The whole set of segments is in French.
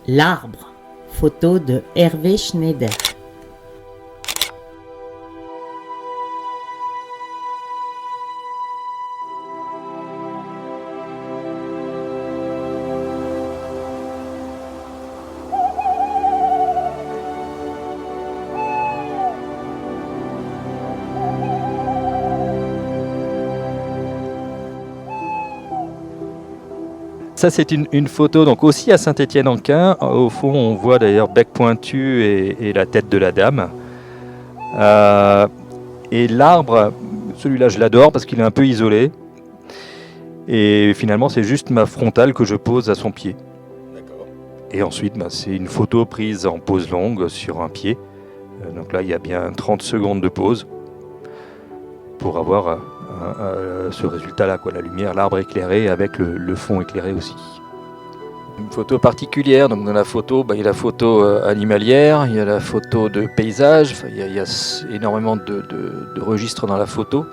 L'arbre, photo de Hervé Schneider. Ça, c'est une photo donc aussi à Saint-Étienne-en-Quint. Au fond, on voit d'ailleurs bec pointu et la tête de la dame. Et l'arbre, celui-là, je l'adore parce qu'il est un peu isolé. Et finalement, c'est juste ma frontale que je pose à son pied. D'accord. Et ensuite, c'est une photo prise en pose longue sur un pied. Donc là, il y a bien 30 secondes de pause pour avoir ce résultat-là, quoi, la lumière, l'arbre éclairé avec le fond éclairé aussi. Une photo particulière, donc dans la photo, il y a la photo animalière, il y a la photo de paysage, il y a énormément de registres dans la photo.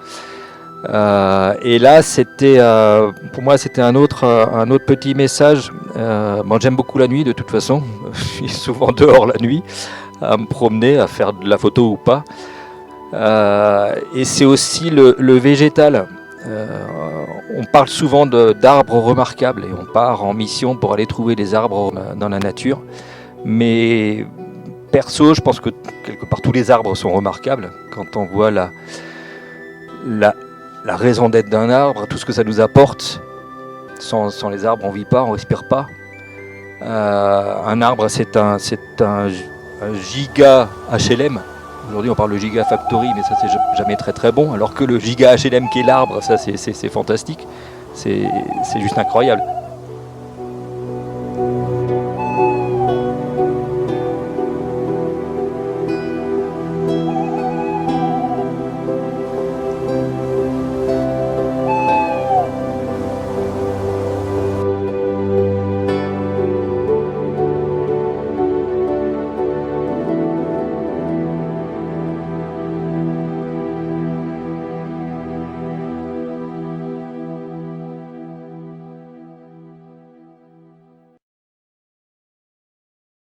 Et là, c'était pour moi, c'était un autre petit message. J'aime beaucoup la nuit de toute façon, je suis souvent dehors la nuit, à me promener, à faire de la photo ou pas. Et c'est aussi le végétal. On parle souvent d'arbres remarquables et on part en mission pour aller trouver des arbres dans la nature. Mais perso, je pense que quelque part tous les arbres sont remarquables. Quand on voit la raison d'être d'un arbre, tout ce que ça nous apporte, sans les arbres on ne vit pas, on ne respire pas. Un arbre c'est un giga HLM. Aujourd'hui on parle de gigafactory, mais ça c'est jamais très très bon, alors que le giga HLM qui est l'arbre, ça c'est fantastique, c'est juste incroyable.